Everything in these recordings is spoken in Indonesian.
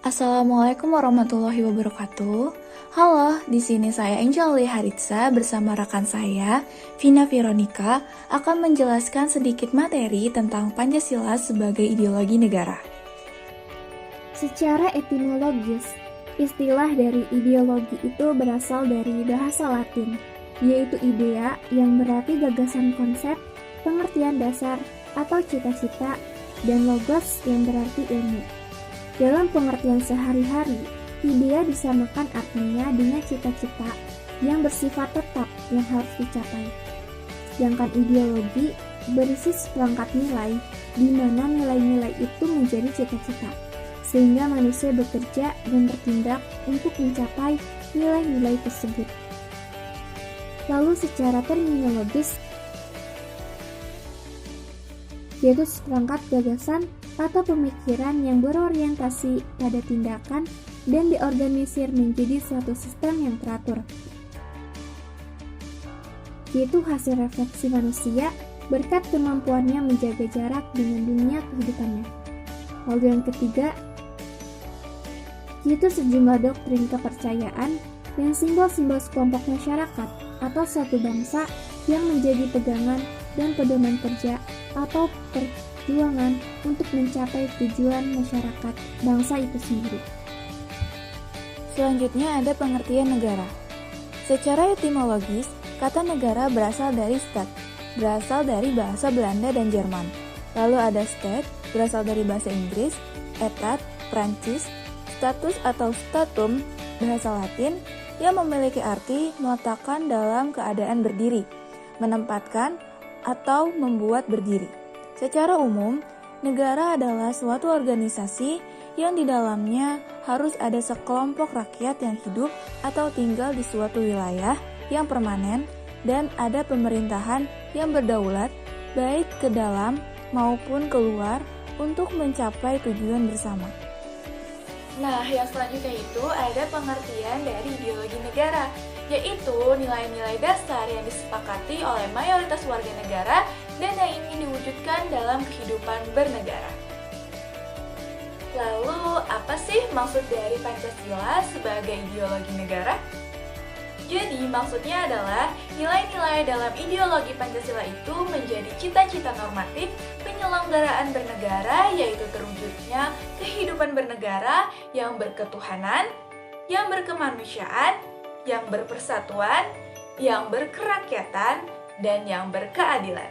Assalamualaikum warahmatullahi wabarakatuh. Halo, di sini saya Angelie Haritsa bersama rekan saya, Vina Veronica, akan menjelaskan sedikit materi tentang Pancasila sebagai ideologi negara. Secara etimologis, istilah dari ideologi itu berasal dari bahasa Latin, yaitu idea yang berarti gagasan konsep, pengertian dasar, atau cita-cita, dan logos yang berarti ilmu. Dalam pengertian sehari-hari, idea disamakan artinya dengan cita-cita yang bersifat tetap yang harus dicapai. Sedangkan ideologi berisi seperangkat nilai, di mana nilai-nilai itu menjadi cita-cita, sehingga manusia bekerja dan bertindak untuk mencapai nilai-nilai tersebut. Lalu secara terminologis, yaitu seperangkat gagasan atau pemikiran yang berorientasi pada tindakan dan diorganisir menjadi suatu sistem yang teratur, yaitu hasil refleksi manusia berkat kemampuannya menjaga jarak dengan dunia kehidupannya. Lalu yang ketiga, yaitu sejumlah doktrin kepercayaan dan simbol-simbol sekelompok masyarakat atau suatu bangsa yang menjadi pegangan dan pedoman kerja atau perjuangan untuk mencapai tujuan masyarakat bangsa itu sendiri. Selanjutnya ada pengertian negara. Secara etimologis, kata negara berasal dari stat, berasal dari bahasa Belanda dan Jerman. Lalu ada state, berasal dari bahasa Inggris, etat, Prancis, status atau statum, bahasa Latin, yang memiliki arti meletakkan dalam keadaan berdiri, menempatkan, atau membuat berdiri. Secara umum, negara adalah suatu organisasi yang di dalamnya harus ada sekelompok rakyat yang hidup atau tinggal di suatu wilayah yang permanen dan ada pemerintahan yang berdaulat baik ke dalam maupun keluar untuk mencapai tujuan bersama. Nah, yang selanjutnya itu ada pengertian dari ideologi negara, yaitu nilai-nilai dasar yang disepakati oleh mayoritas warga negara dan yang ingin diwujudkan dalam kehidupan bernegara. Lalu, apa sih maksud dari Pancasila sebagai ideologi negara? Jadi, maksudnya adalah nilai-nilai dalam ideologi Pancasila itu menjadi cita-cita normatif penyelenggaraan bernegara, yaitu terwujudnya kehidupan bernegara yang berketuhanan, yang berkemanusiaan, yang berpersatuan, yang berkerakyatan, dan yang berkeadilan.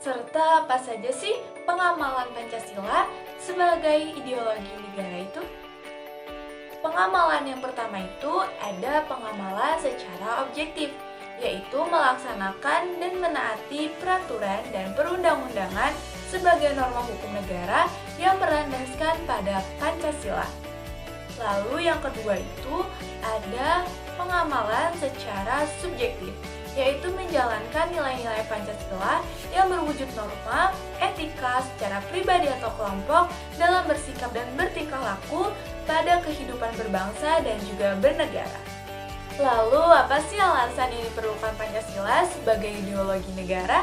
Serta apa saja sih pengamalan Pancasila sebagai ideologi negara itu? Pengamalan yang pertama itu ada pengamalan secara objektif, yaitu melaksanakan dan menaati peraturan dan perundang-undangan sebagai norma hukum negara yang berlandaskan pada Pancasila. Lalu yang kedua itu ada pengamalan secara subjektif, yaitu menjalankan nilai-nilai Pancasila yang berwujud norma, etika secara pribadi atau kelompok dalam bersikap dan bertingkah laku pada kehidupan berbangsa dan juga bernegara. Lalu, apa sih alasan yang diperlukan Pancasila sebagai ideologi negara?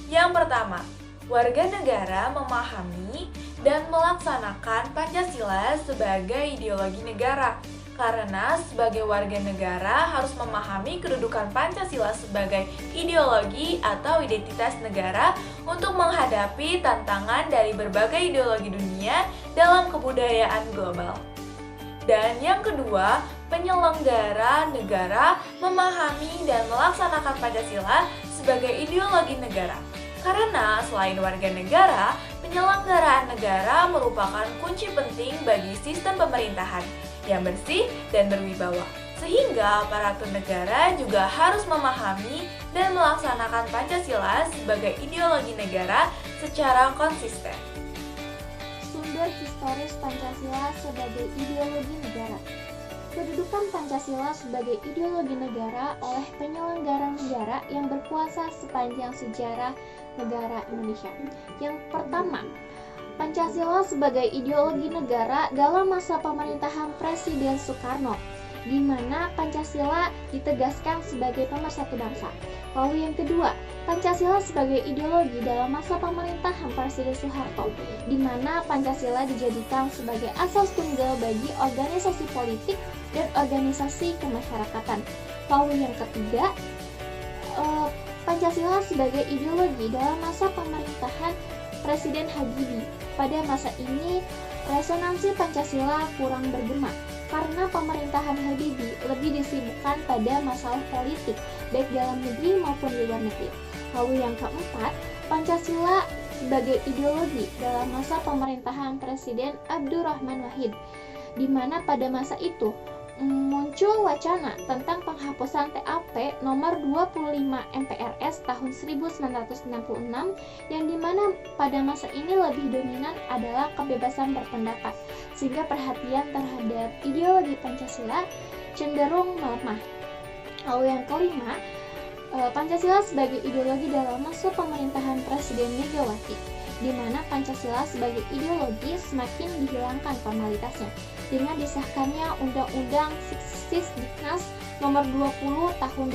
Yang pertama, warga negara memahami dan melaksanakan Pancasila sebagai ideologi negara. Karena sebagai warga negara harus memahami kedudukan Pancasila sebagai ideologi atau identitas negara untuk menghadapi tantangan dari berbagai ideologi dunia dalam kebudayaan global. Dan yang kedua, penyelenggara negara memahami dan melaksanakan Pancasila sebagai ideologi negara. Karena selain warga negara, penyelenggaraan negara merupakan kunci penting bagi sistem pemerintahan yang bersih dan berwibawa. Sehingga aparatur negara juga harus memahami dan melaksanakan Pancasila sebagai ideologi negara secara konsisten. Sumber historis Pancasila sebagai ideologi negara. Kedudukan Pancasila sebagai ideologi negara oleh penyelenggara negara yang berkuasa sepanjang sejarah negara Indonesia. Yang pertama, Pancasila sebagai ideologi negara dalam masa pemerintahan Presiden Soekarno di mana Pancasila ditegaskan sebagai pemersatu bangsa. Lalu yang kedua, Pancasila sebagai ideologi dalam masa pemerintahan Presiden Soeharto, di mana Pancasila dijadikan sebagai asas tunggal bagi organisasi politik dan organisasi kemasyarakatan. Lalu yang ketiga, Pancasila sebagai ideologi dalam masa pemerintahan Presiden Habibie. Pada masa ini, resonansi Pancasila kurang bergema karena pemerintahan Habibie lebih disibukkan pada masalah politik, baik dalam negeri maupun di luar negeri. Lalu yang keempat, Pancasila sebagai ideologi dalam masa pemerintahan Presiden Abdurrahman Wahid, di mana pada masa itu muncul wacana tentang penghapusan TAP nomor 25 MPRS tahun 1966, yang dimana pada masa ini lebih dominan adalah kebebasan berpendapat, sehingga perhatian terhadap ideologi Pancasila cenderung melemah. Lalu yang kelima, Pancasila sebagai ideologi dalam masa pemerintahan Presiden Megawati, di mana Pancasila sebagai ideologi semakin dihilangkan formalitasnya dengan disahkannya Undang-Undang Sisdiknas nomor 20 tahun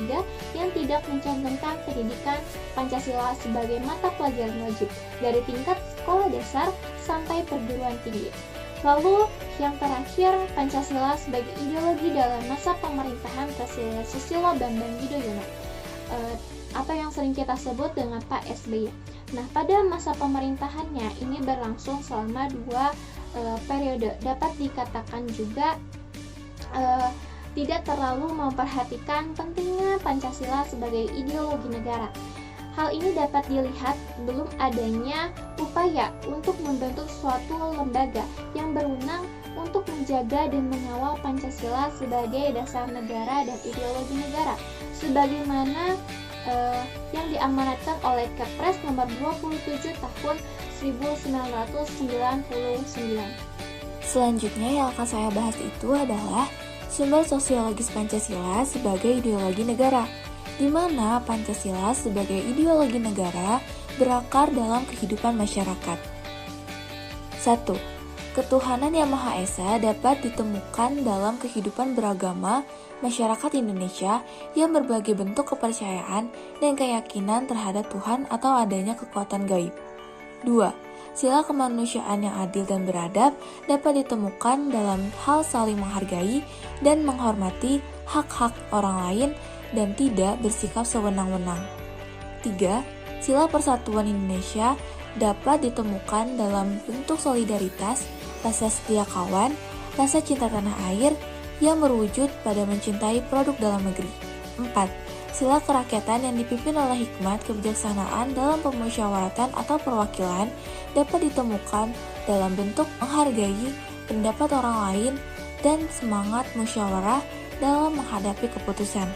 2003 yang tidak mencantumkan pendidikan Pancasila sebagai mata pelajaran wajib dari tingkat sekolah dasar sampai perguruan tinggi. Lalu yang terakhir, Pancasila sebagai ideologi dalam masa pemerintahan Presiden Susilo Bambang Yudhoyono, atau yang sering kita sebut dengan Pak SBY. Nah, pada masa pemerintahannya ini berlangsung selama 2 periode. Dapat dikatakan juga tidak terlalu memperhatikan pentingnya Pancasila sebagai ideologi negara. Hal ini dapat dilihat belum adanya upaya untuk membentuk suatu lembaga yang berwenang untuk menjaga dan mengawal Pancasila sebagai dasar negara dan ideologi negara, sebagaimana yang diamanatkan oleh Kepres nomor 27 tahun 1999. Selanjutnya yang akan saya bahas itu adalah sumber sosiologis Pancasila sebagai ideologi negara, di mana Pancasila sebagai ideologi negara berakar dalam kehidupan masyarakat. 1. Ketuhanan Yang Maha Esa dapat ditemukan dalam kehidupan beragama masyarakat Indonesia yang berbagai bentuk kepercayaan dan keyakinan terhadap Tuhan atau adanya kekuatan gaib. 2. Sila kemanusiaan yang adil dan beradab dapat ditemukan dalam hal saling menghargai dan menghormati hak-hak orang lain dan tidak bersikap sewenang-wenang. 3. Sila persatuan Indonesia dapat ditemukan dalam bentuk solidaritas, rasa setia kawan, rasa cinta tanah air yang berwujud pada mencintai produk dalam negeri. 4. Sila kerakyatan yang dipimpin oleh hikmat kebijaksanaan dalam pemusyawaratan atau perwakilan dapat ditemukan dalam bentuk menghargai pendapat orang lain dan semangat musyawarah dalam menghadapi keputusan.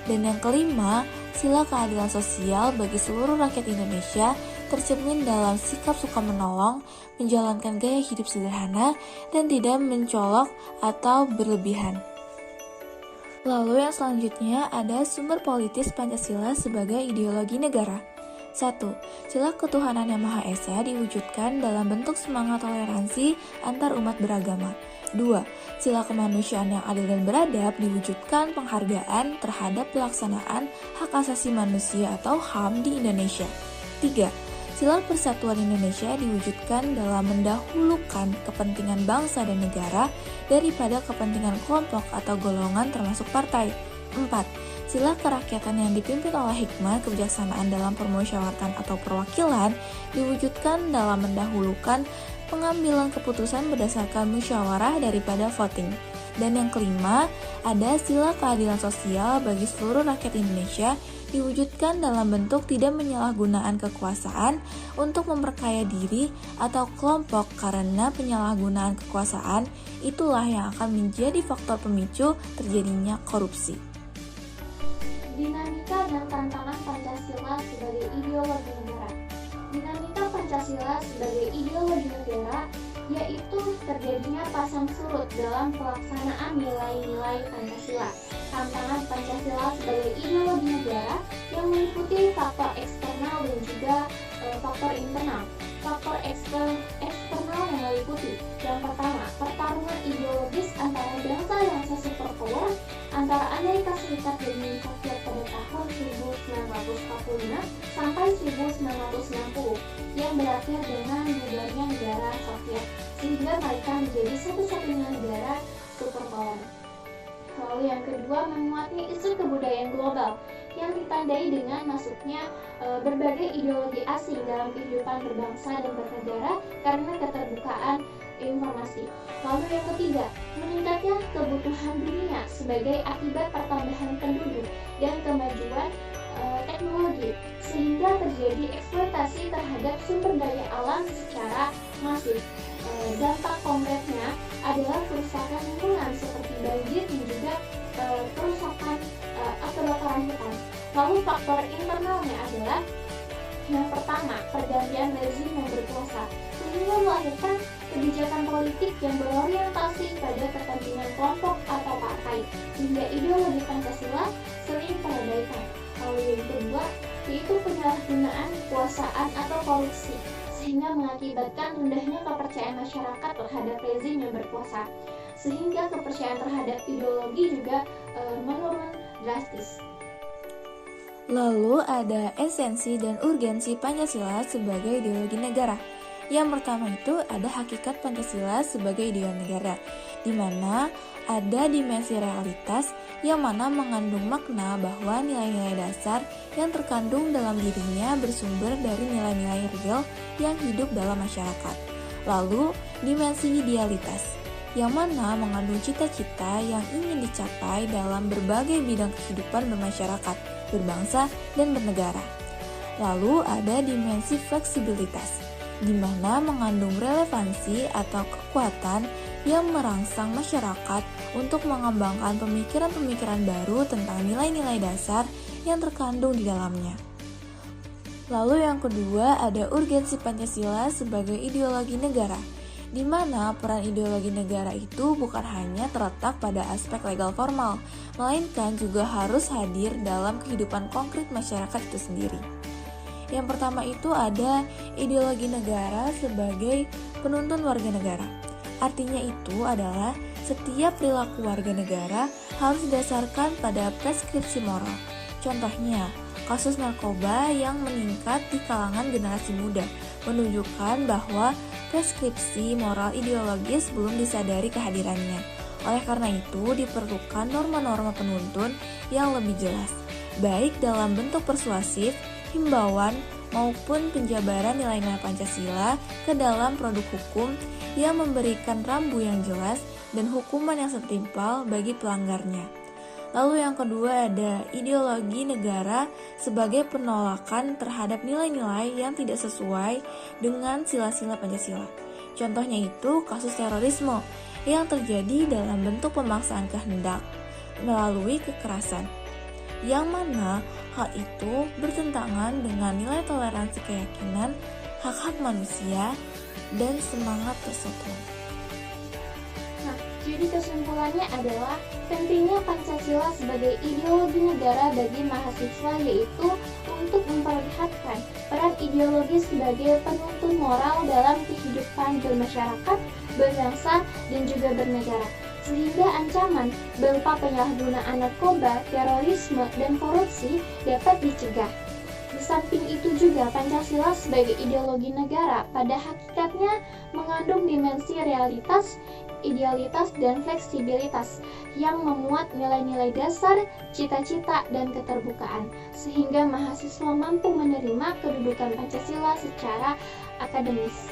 Dan yang kelima, sila keadilan sosial bagi seluruh rakyat Indonesia tercermin dalam sikap suka menolong, menjalankan gaya hidup sederhana, dan tidak mencolok atau berlebihan. Lalu yang selanjutnya ada sumber politis Pancasila sebagai ideologi negara. 1. Sila ketuhanan Yang Maha Esa diwujudkan dalam bentuk semangat toleransi antar umat beragama. 2. Sila kemanusiaan yang adil dan beradab diwujudkan penghargaan terhadap pelaksanaan hak asasi manusia atau HAM di Indonesia. 3. Sila persatuan Indonesia diwujudkan dalam mendahulukan kepentingan bangsa dan negara daripada kepentingan kelompok atau golongan termasuk partai. 4. Sila kerakyatan yang dipimpin oleh hikmah kebijaksanaan dalam permusyawaratan atau perwakilan diwujudkan dalam mendahulukan pengambilan keputusan berdasarkan musyawarah daripada voting. Dan yang kelima, ada sila keadilan sosial bagi seluruh rakyat Indonesia diwujudkan dalam bentuk tidak menyalahgunaan kekuasaan untuk memperkaya diri atau kelompok, karena penyalahgunaan kekuasaan itulah yang akan menjadi faktor pemicu terjadinya korupsi. Dinamika dan tantangan Pancasila sebagai ideologi negara. Dinamika Pancasila sebagai ideologi negara yaitu terjadinya pasang surut dalam pelaksanaan nilai-nilai Pancasila. Tantangan Pancasila sebagai ideologi negara yang meliputi faktor eksternal dan juga faktor internal. Faktor eksternal yang meliputi yang pertama, pertarungan ideologis antara bangsa yang sesuai antara Amerika Serikat dan Uni Soviet pada tahun 1945 sampai 1960 yang berakhir dengan bubarnya negara Soviet, sehingga mereka menjadi satu-satunya negara superpower. Lalu yang kedua, menguatnya isu kebudayaan global yang ditandai dengan masuknya berbagai ideologi asing dalam kehidupan berbangsa dan bernegara karena keterbukaan informasi. Lalu yang ketiga, meningkatnya kebutuhan dunia sebagai akibat pertambahan penduduk dan kemajuan teknologi, sehingga terjadi eksploitasi terhadap sumber daya alam secara masif. Dampak konkretnya adalah kerusakan lingkungan seperti banjir dan juga kerusakan kebakaran hutan. Lalu faktor internalnya adalah yang pertama, pergantian rezim yang berkuasa, sehingga melahirkan kebijakan politik yang berorientasi pada kepentingan kelompok atau partai, sehingga ideologi Pancasila sering terabaikan. Lalu yang kedua, yaitu penyalahgunaan kekuasaan atau korupsi, sehingga mengakibatkan rendahnya kepercayaan masyarakat terhadap rezim yang berkuasa, sehingga kepercayaan terhadap ideologi juga menurun drastis. Lalu ada esensi dan urgensi Pancasila sebagai ideologi negara. Yang pertama itu ada hakikat Pancasila sebagai ideologi negara, di mana ada dimensi realitas yang mana mengandung makna bahwa nilai-nilai dasar yang terkandung dalam dirinya bersumber dari nilai-nilai real yang hidup dalam masyarakat. Lalu dimensi idealitas, yang mana mengandung cita-cita yang ingin dicapai dalam berbagai bidang kehidupan bermasyarakat, berbangsa, dan bernegara. Lalu ada dimensi fleksibilitas, di mana mengandung relevansi atau kekuatan yang merangsang masyarakat untuk mengembangkan pemikiran-pemikiran baru tentang nilai-nilai dasar yang terkandung di dalamnya. Lalu yang kedua ada urgensi Pancasila sebagai ideologi negara, di mana peran ideologi negara itu bukan hanya terletak pada aspek legal formal, melainkan juga harus hadir dalam kehidupan konkret masyarakat itu sendiri. Yang pertama itu ada ideologi negara sebagai penuntun warga negara. Artinya itu adalah setiap perilaku warga negara harus didasarkan pada preskripsi moral. Contohnya, kasus narkoba yang meningkat di kalangan generasi muda menunjukkan bahwa preskripsi moral ideologis belum disadari kehadirannya. Oleh karena itu, diperlukan norma-norma penuntun yang lebih jelas, baik dalam bentuk persuasif, himbauan, maupun penjabaran nilai-nilai Pancasila ke dalam produk hukum yang memberikan rambu yang jelas dan hukuman yang setimpal bagi pelanggarnya. Lalu yang kedua ada ideologi negara sebagai penolakan terhadap nilai-nilai yang tidak sesuai dengan sila-sila Pancasila. Contohnya itu kasus terorisme yang terjadi dalam bentuk pemaksaan kehendak melalui kekerasan, yang mana hal itu bertentangan dengan nilai toleransi keyakinan, hak-hak manusia, dan semangat persatuan. Nah, jadi kesimpulannya adalah pentingnya Pancasila sebagai ideologi negara bagi mahasiswa, yaitu untuk memperlihatkan peran ideologi sebagai penuntun moral dalam kehidupan bermasyarakat, berbangsa, dan juga bernegara, sehingga ancaman berupa penyalahgunaan narkoba, terorisme, dan korupsi dapat dicegah. Di samping itu juga Pancasila sebagai ideologi negara pada hakikatnya mengandung dimensi realitas, idealitas, dan fleksibilitas yang memuat nilai-nilai dasar, cita-cita, dan keterbukaan, sehingga mahasiswa mampu menerima kedudukan Pancasila secara akademis.